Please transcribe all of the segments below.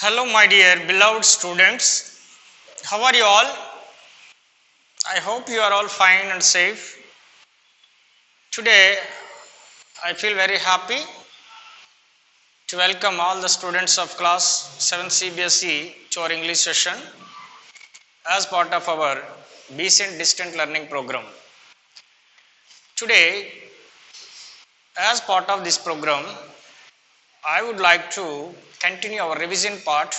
Hello, my dear beloved students. How are you all? I hope you are all fine and safe. Today, I feel very happy to welcome all the students of class 7 CBSE to our English session as part of our BCent Distant Learning Program. Today, as part of this program, I would like to continue our revision part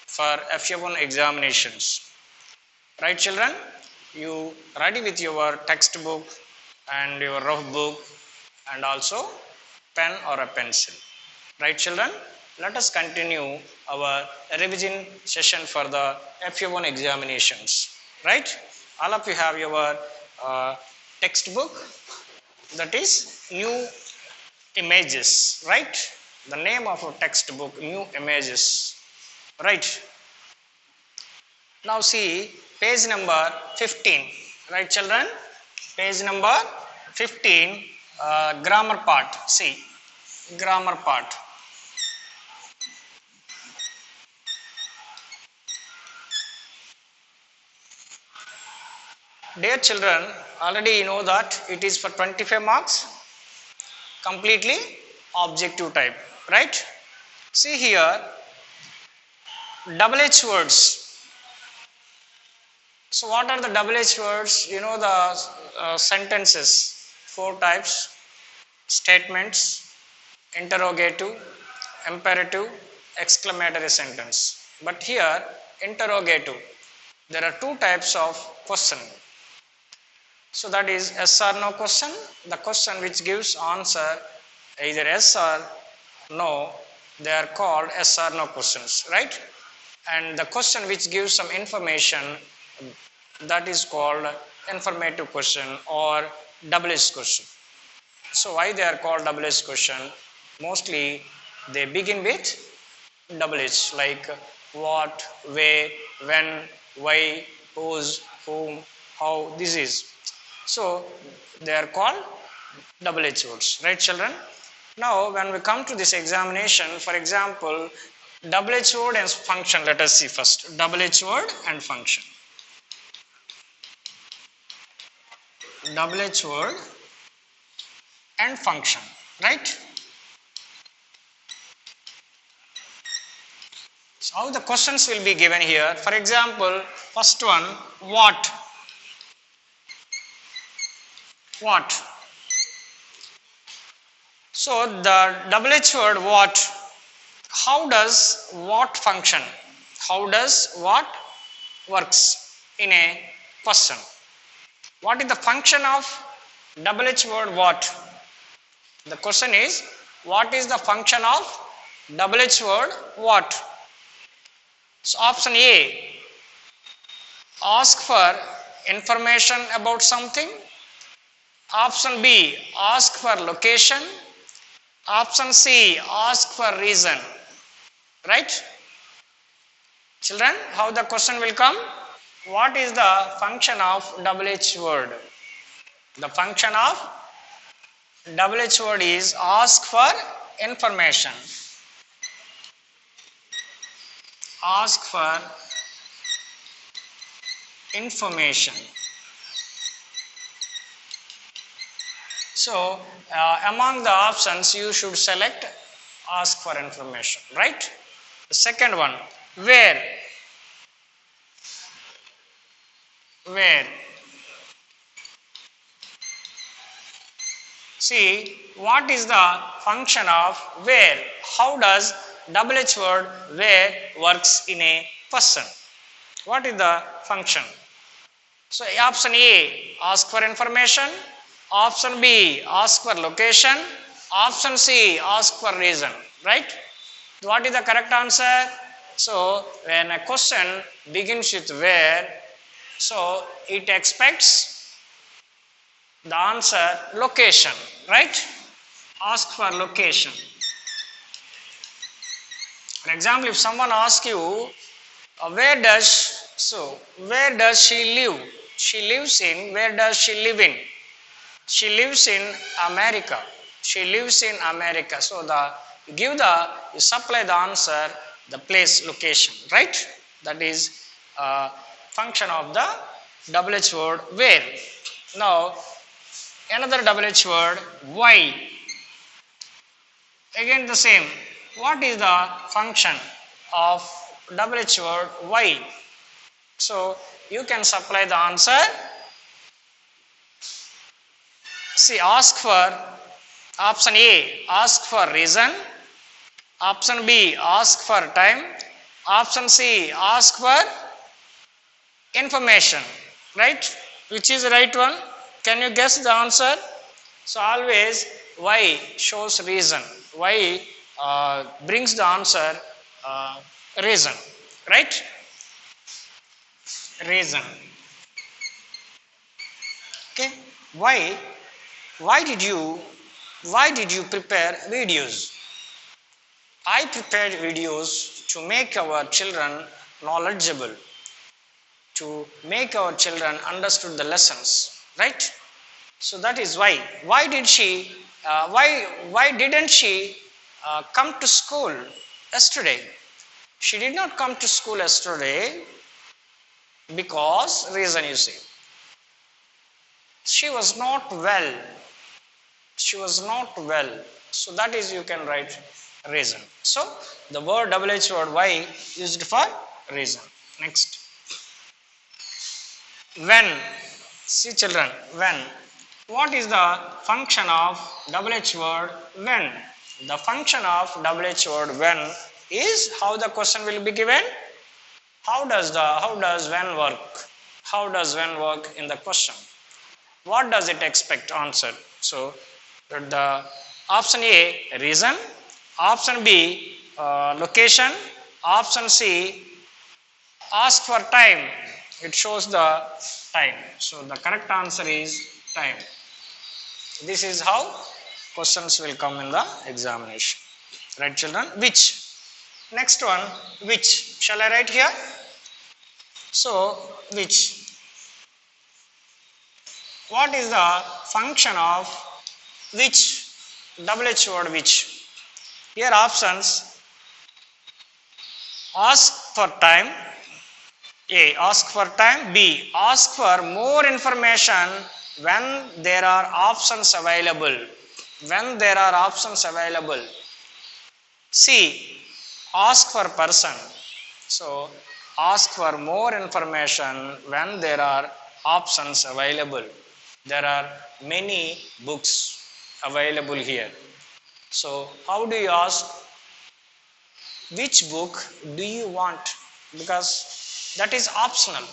for FA1 examinations. Right, children? You ready with your textbook and your rough book and also pen or a pencil. Right, children? Let us continue our revision session for the FA1 examinations. Right? All of you have your textbook, that is New Images. Right? The name of our textbook, New Images. Right? Now see page number 15, right children? Page number 15, grammar part. See, grammar part. Dear children, already you know that it is for 25 marks, completely objective type, right? See here, double H words. So what are the double H words? You know the sentences, 4 types: statements, interrogative, imperative, exclamatory sentence. But here, interrogative, there are 2 types of question. So that is yes or no question, the question which gives answer either yes or no, they are called yes or no questions, right? And the question which gives some information, that is called informative question or double H question. So why they are called double H question? Mostly they begin with double H, like what, where, when, why, whose, whom, how, this is. So they are called double H words, right children? Now when we come to this examination, for example, double H word and function, let us see first. Double H word and function. Double H word and function, right? So how the questions will be given here. For example, first one, what? What? So the double H word what? How does what function? How does what works in a question? What is the function of double H word what? The question is, what is the function of double H word what? So option A, ask for information about something. Option B, ask for location. Option C, ask for reason. Right? Children, how the question will come? What is the function of double H word? The function of double H word is ask for information. Ask for information. So among the options you should select ask for information, right? The second one, where? Where? See, what is the function of where? How does double H word where works in a person? What is the function? So option A, ask for information. Option B, ask for location. Option C, ask for reason, right? What is the correct answer? So when a question begins with where, so it expects the answer location, right? Ask for location. For example, if someone asks you, where does she live? She lives in, where does she live in? She lives in America. She lives in America. So you supply the answer the place, location, right? That is function of the double H word where. Now another double H word why. Again the same. What is the function of double H word why? So you can supply the answer. See, ask for option A, ask for reason. Option B, ask for time. Option C, ask for information. Right? Which is the right one? Can you guess the answer? So always why shows reason. Why brings the answer reason. Right? Reason. Okay? Why did you prepare videos? I prepared videos to make our children knowledgeable, to make our children understood the lessons, right? So that is why. Why did she? Why didn't she come to school yesterday? She did not come to school yesterday because reason you see. She was not well. She was not well. So that is you can write reason. So the word double H word why used for reason. Next. When. See children, when. What is the function of double H word when? The function of double H word when is how the question will be given. How does when work? How does when work in the question? What does it expect answer? So the option A reason, option B location, option C ask for time. It shows the time. So the correct answer is time. This is how questions will come in the examination. Right children? Which? Next one, which? Shall I write here? So which? What is the function of which? Double H word which? Here options ask for time. A. Ask for time. B. Ask for more information when there are options available. When there are options available. C. Ask for person. So ask for more information when there are options available. There are many books available here. So how do you ask? Which book do you want? Because that is optional.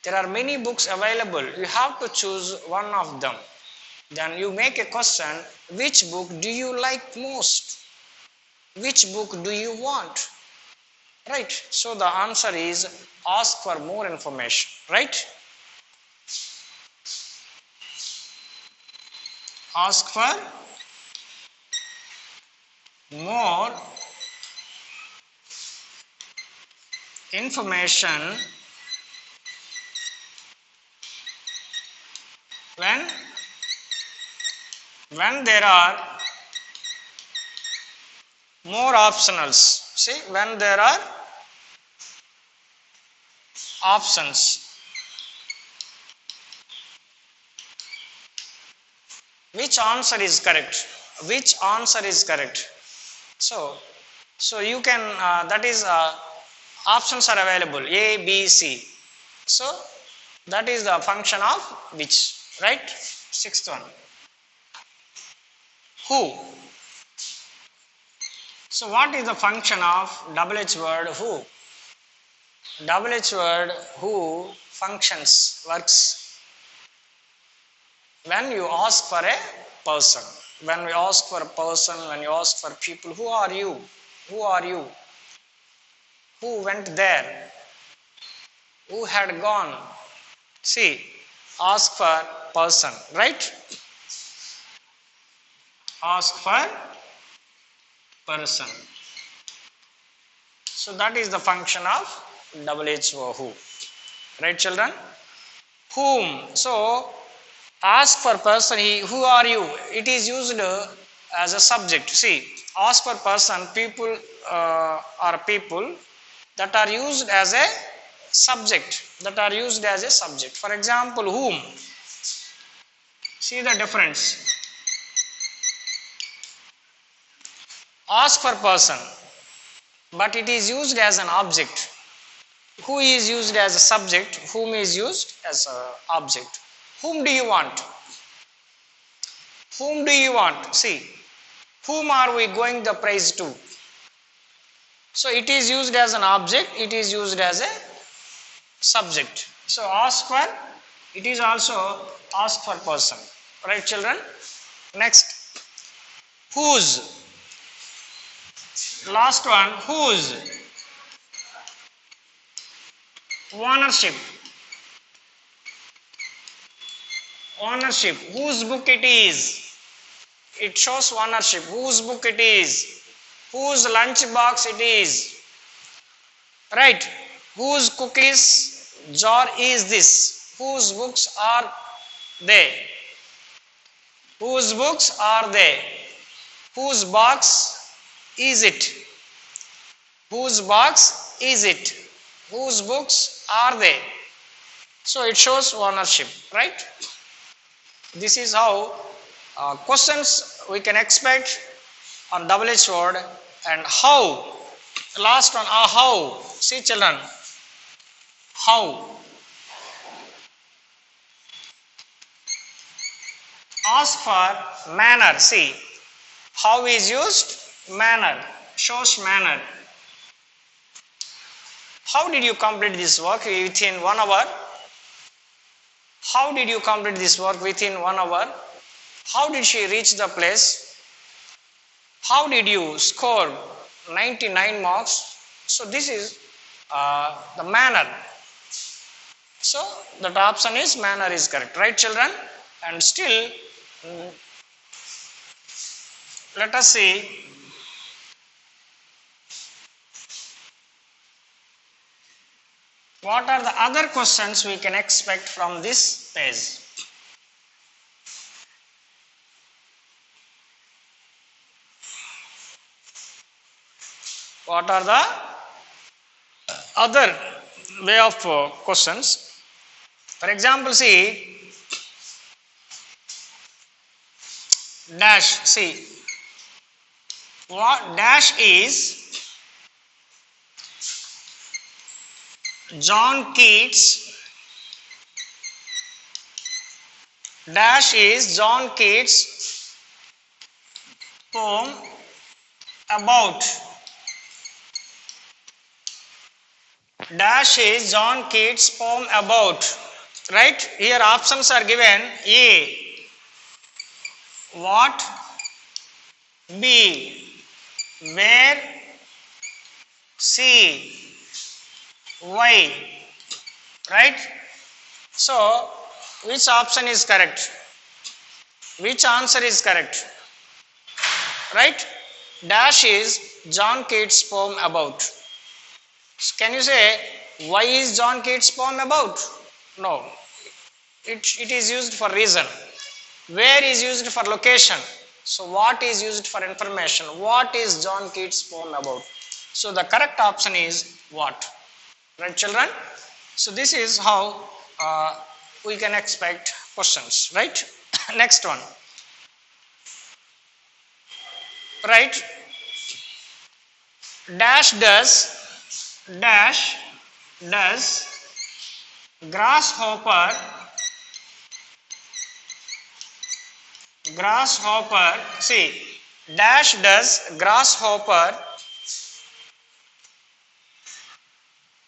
There are many books available. You have to choose one of them. Then you make a question, which book do you like most? Which book do you want? Right? So the answer is ask for more information. Right? Ask for more information when there are more optionals. See, when there are options. Which answer is correct? Which answer is correct? So you can, that is options are available A, B, C. So that is the function of which, right? Sixth one. Who? So what is the function of double H word who? Double H word who functions, works when you ask for a person. When we ask for a person, when you ask for people, who are you? Who are you? Who went there? Who had gone? See, ask for person, right? Ask for person. So that is the function of double H or who. Right children? Whom. So ask for person, who are you? It is used as a subject. See, ask for person, people are people that are used as a subject, that are used as a subject. For example, whom. See the difference. Ask for person, but it is used as an object. Who is used as a subject, whom is used as an object. Whom do you want? Whom do you want? See, whom are we going the praise to? So it is used as an object, it is used as a subject. So ask for, it is also ask for person. Right, children? Next, whose. Last one, whose. Ownership. Ownership. Whose book it is? It shows ownership. Whose book it is? Whose lunch box it is? Right? Whose cookies jar is this? Whose books are they? Whose books are they? Whose box is it? Whose box is it? Whose books are they? So it shows ownership, right? This is how questions we can expect on double H word. And how, last one, how. See children, how. Ask for manner. See, how is used? Manner, shows manner. How did you complete this work within 1 hour? How did you complete this work within 1 hour? How did she reach the place? How did you score 99 marks? So this is the manner. So that option is manner is correct, right children? And still, let us see what are the other questions we can expect from this page. What are the other way of questions? For example, see, dash, see, what dash is John Keats, dash is John Keats poem about, dash is John Keats poem about, right? Here options are given. A, what, B, where, C, why, right? So which option is correct? Which answer is correct? Right? Dash is John Keats poem about. So can you say why is John Keats poem about? No. It is used for reason. Where is used for location. So what is used for information? What is John Keats poem about? So the correct option is what? Right children? So this is how we can expect questions, right? Next one. Right? Dash does grasshopper see, dash does grasshopper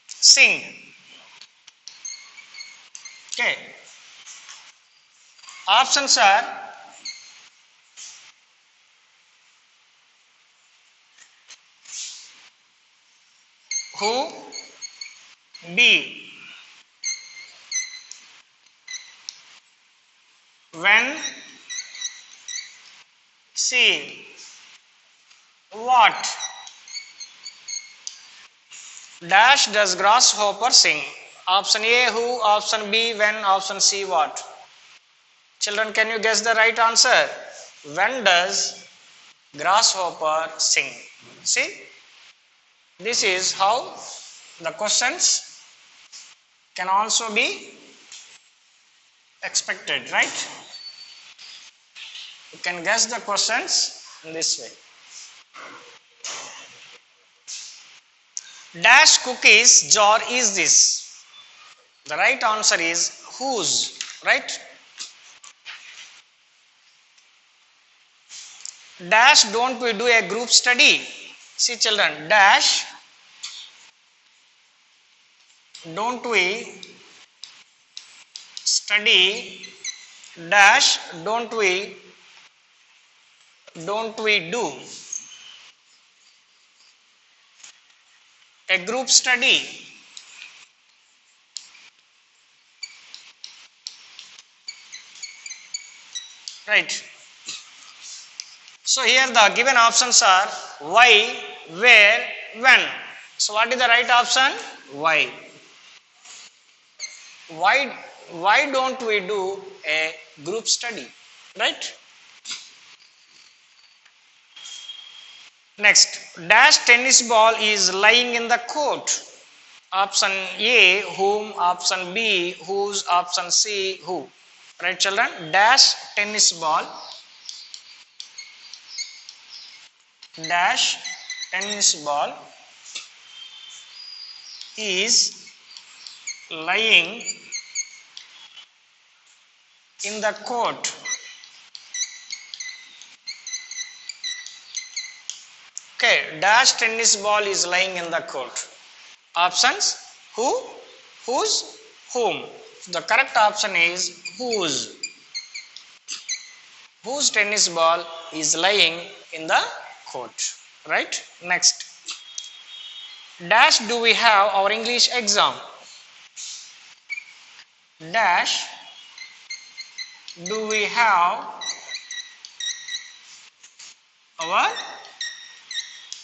sing. Okay. Options are who, B, when, C, what. Dash does grasshopper sing. Option A who, option B when, option C what. Children, can you guess the right answer? When does grasshopper sing. See, this is how the questions can also be expected, right? You can guess the questions in this way. Dash cookies jar is this? The right answer is whose, right? Dash don't we do a group study? See children, dash don't we study, dash don't we do a group study? Right. So here the given options are why, where, when. So what is the right option? Why. Why don't we do a group study? Right? Next, dash tennis ball is lying in the court. Option A, whom, option B, whose, option C, who. Right children? Dash tennis ball is lying in the court. Okay, dash tennis ball is lying in the court. Options who, whose, whom. The correct option is whose. Whose tennis ball is lying in the court. Right? Next. Dash do we have our English exam? Dash do we have our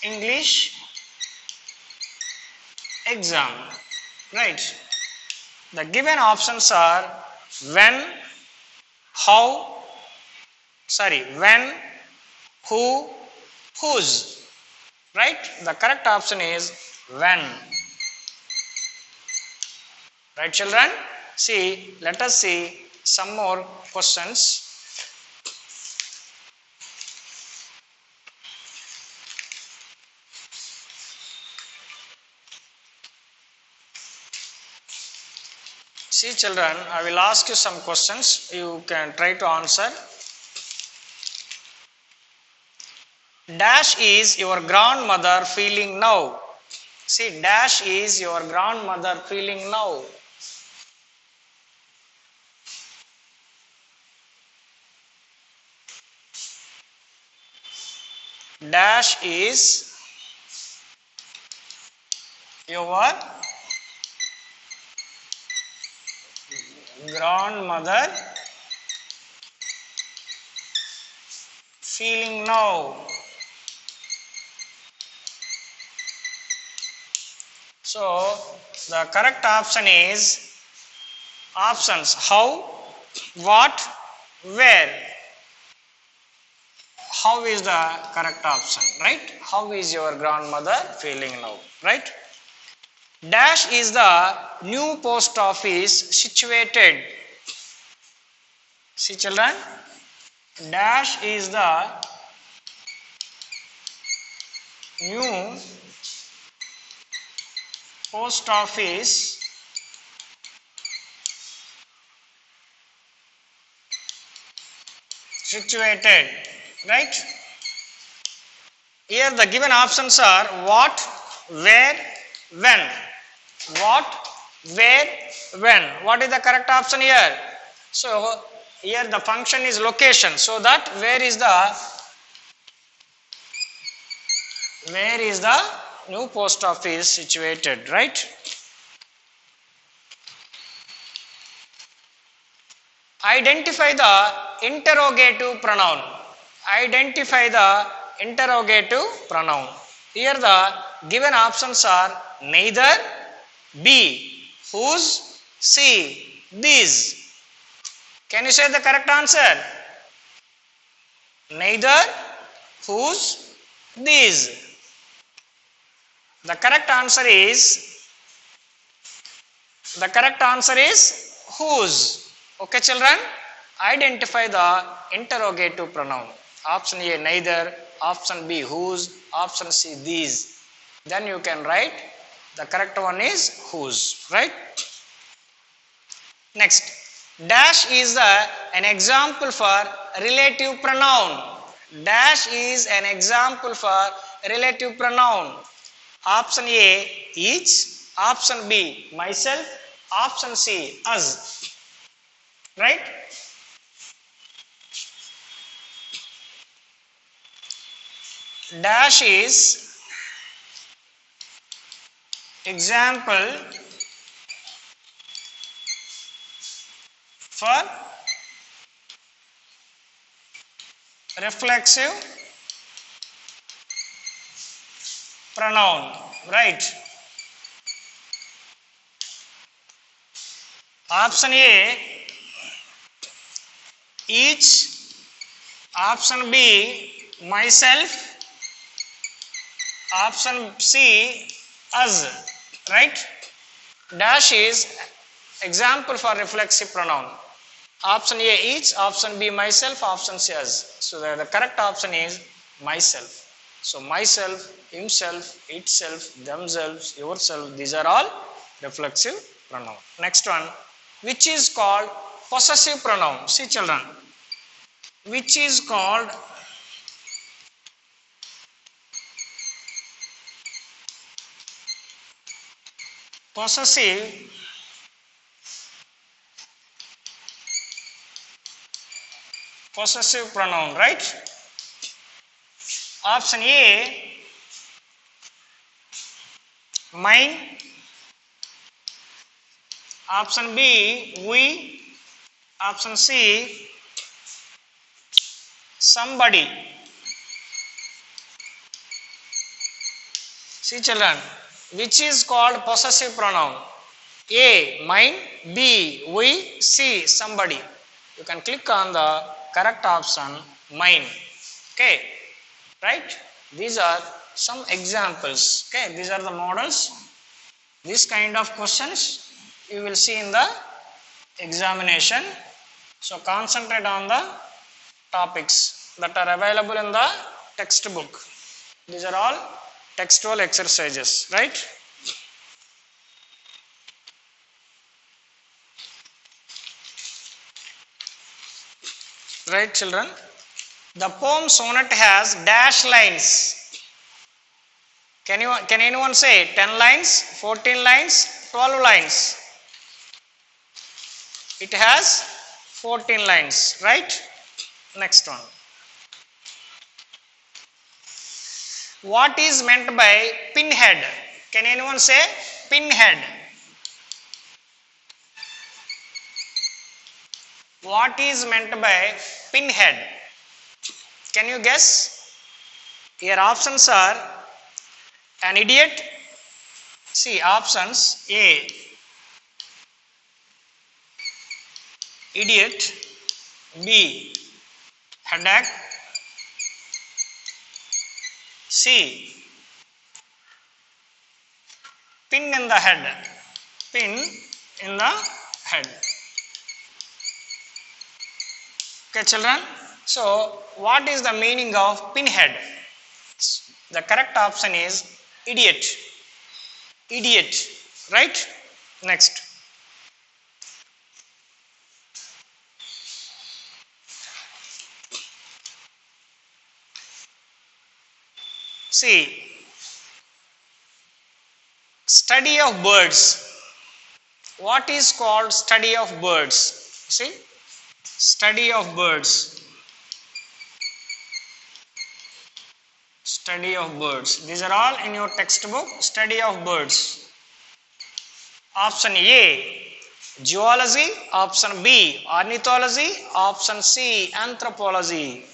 English exam? Right. The given options are when, when, who, whose. Right? The correct option is when. Right children? See, let us see some more questions. See children, I will ask you some questions. You can try to answer. Dash is your grandmother feeling now? See, dash is your grandmother feeling now? Dash is your grandmother feeling now? So the correct option is options how, what, where. How is the correct option, right? How is your grandmother feeling now, right? Dash is the new post office situated. See children, dash is the new post office situated, right? Here the given options are what, where, when. What, where, when. What is the correct option here? So here the function is location, so that where is the new post office situated, right? Identify the interrogative pronoun. Identify the interrogative pronoun. Here the given options are neither, B, whose, C, these. Can you say the correct answer? Neither, whose, these. The correct answer is whose. Okay, children? Identify the interrogative pronoun. Option A, neither. Option B, whose. Option C, these. Then you can write the correct one is whose, right? Next, dash is an example for relative pronoun. Dash is an example for relative pronoun. Option A, each. Option B, myself. Option C, us. Right? Dash is example for reflexive pronoun, right? Option A, each. Option B, myself. Option C, us, right? Dash is example for reflexive pronoun. Option A, each. Option B, myself. Option C, us. So the correct option is myself. So myself, himself, itself, themselves, yourself, these are all reflexive pronoun. Next one, which is called possessive pronoun. See children, which is called possessive pronoun, right? Option A, mine. Option B, we. Option C, somebody. See children, which is called possessive pronoun? A, mine. B, we. C, somebody. You can click on the correct option, mine. Okay, right? These are some examples. Okay, these are the models. This kind of questions you will see in the examination. So concentrate on the topics that are available in the textbook. These are all textual exercises, right? Right children? The poem sonnet has dash lines. Can anyone say 10 lines, 14 lines, 12 lines? It has 14 lines, right? Next one. What is meant by pinhead? Can anyone say pinhead? What is meant by pinhead? Can you guess? Here options are an idiot. See options: A, idiot. B, headache. C, pin in the head. Pin in the head. Okay children, so what is the meaning of pinhead? The correct option is idiot. Idiot, right? Next. See, study of birds. What is called study of birds? See, study of birds. Study of birds. These are all in your textbook. Study of birds. Option A, zoology. Option B, ornithology. Option C, anthropology.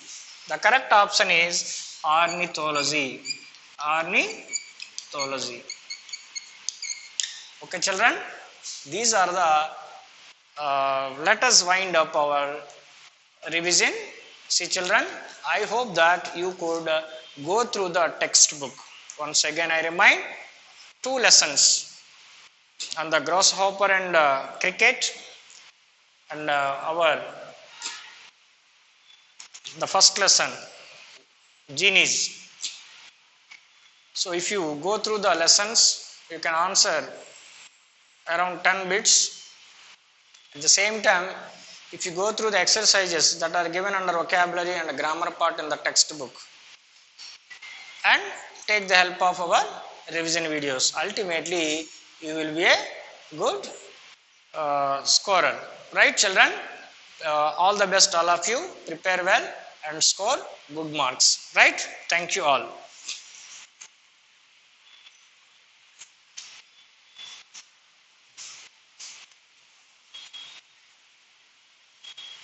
The correct option is ornithology. Ornithology. Okay children, these are the let us wind up our revision. See children, I hope that you could go through the textbook. Once again I remind, two lessons on the grasshopper and cricket, and our the first lesson, genies. So if you go through the lessons, you can answer around 10 bits. At the same time, if you go through the exercises that are given under vocabulary and grammar part in the textbook, and take the help of our revision videos, ultimately you will be a good scorer. Right children? All the best all of you. Prepare well and score good marks. Right? Thank you all.